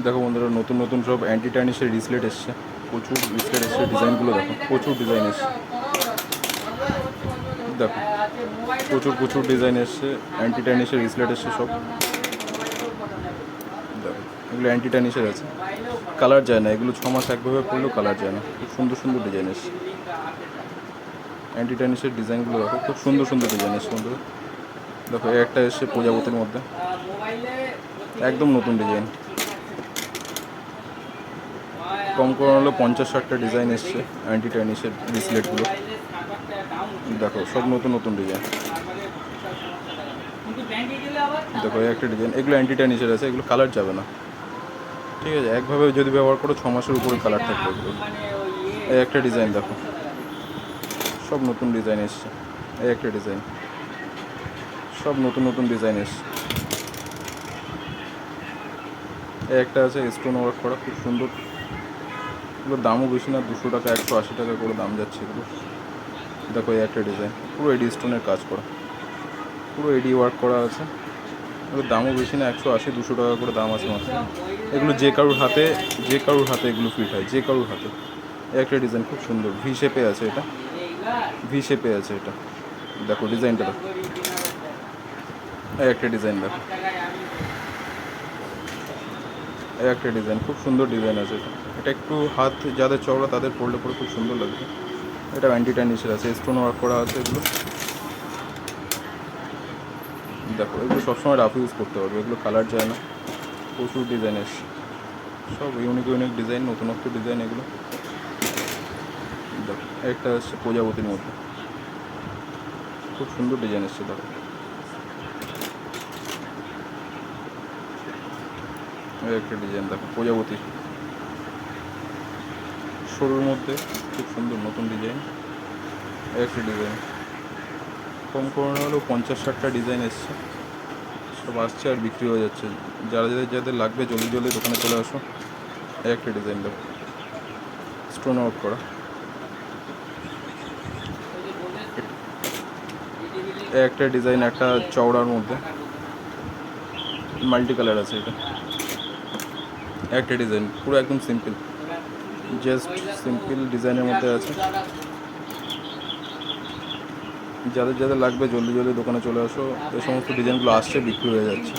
দেখো বন্ধুরা, নতুন নতুন সব অ্যান্টি টার্নিশের রিসলেট এসছে, প্রচুর রিসলেট এসছে। ডিজাইনগুলো দেখো, প্রচুর ডিজাইন এসছে। দেখো প্রচুর প্রচুর ডিজাইন এসছে, অ্যান্টি টার্নিশের রিসলেট এসছে সব। দেখো এগুলো অ্যান্টি টার্নিশের আছে, কালার যায় না এগুলো। 6 মাস একভাবে পড়লেও কালার যায় না। খুব সুন্দর সুন্দর ডিজাইন এসছে। অ্যান্টি টার্নিশের ডিজাইনগুলো দেখো, খুব সুন্দর সুন্দর ডিজাইন এসছে বন্ধুরা। দেখো একটা এসছে প্রজাপতির মধ্যে, একদম নতুন ডিজাইন। কম করে হলো 50-60টা ডিজাইন এসছে অ্যান্টি টার্নিশের ব্রেসলেটগুলো। দেখো সব নতুন নতুন ডিজাইন। দেখো একটা ডিজাইন, এগুলো অ্যান্টি টার্নিশের আছে, এগুলো কালার যাবে না, ঠিক আছে। একভাবে যদি ব্যবহার করো 6 মাসের উপরে কালার থাকবে এগুলো। এই একটা ডিজাইন দেখো, সব নতুন ডিজাইন এসছে। এই একটা ডিজাইন, সব নতুন নতুন ডিজাইন এসছে। এই একটা আছে স্টোন ওয়ার্ক করা, খুব সুন্দর। এগুলোর দামও বেশি না, 200 টাকা 180 টাকা করে দাম যাচ্ছে এগুলো। দেখো এই একটা ডিজাইন, পুরো এডি স্টোনের কাজ করা, পুরো এডি ওয়ার্ক করা আছে। এগুলোর দামও বেশি না, 180-200 টাকা করে দাম আছে মাত্র। এগুলো যে কারোর হাতে এগুলো ফিট হয়, যে কারোর হাতে। এই একটা ডিজাইন খুব সুন্দর, ভি শেপে আছে এটা, ভি শেপে আছে এটা। দেখো ডিজাইনটা দেখো। এই একটা ডিজাইন দেখো, এই একটা ডিজাইন, খুব সুন্দর ডিজাইন আছে এটা। এটা একটু হাত যাদের চওড়া তাদের পরলে পরে খুব সুন্দর লাগবে। এটা অ্যান্টি টার্নিশের আছে, স্টোন ওয়ার্ক করা আছে এগুলো। দেখো এগুলো সবসময় রাফ ইউজ করতে পারবে, এগুলো কালার যায় না। প্রচুর ডিজাইন এসছে, সব ইউনিক ইউনিক ডিজাইন, নতুনত্ব ডিজাইন এগুলো। দেখো একটা এসছে প্রজাপতির মধ্যে, খুব সুন্দর ডিজাইন এসছে। দেখো একটা ডিজাইন দেখো, প্রজাপতি সরুর মধ্যে, খুব সুন্দর নতুন ডিজাইন। একটা ডিজাইন কম করে হলেও 50-60টা ডিজাইন এসছে, সব আসছে আর বিক্রি হয়ে যাচ্ছে। যাদের লাগবে জলদি জলদি দোকানে চলে আসো। একটা ডিজাইন দেখো, স্টোন আউট করা। একটা ডিজাইন, একটা চওড়ার মধ্যে মাল্টি কালার আছে এটা। একটা ডিজাইন পুরো একদম সিম্পল, জাস্ট সিম্পল ডিজাইনের মধ্যে আছে। যাদের লাগবে জলদি জলদি দোকানে চলে আসো, এই সমস্ত ডিজাইনগুলো আসছে, বিক্রি হয়ে যাচ্ছে।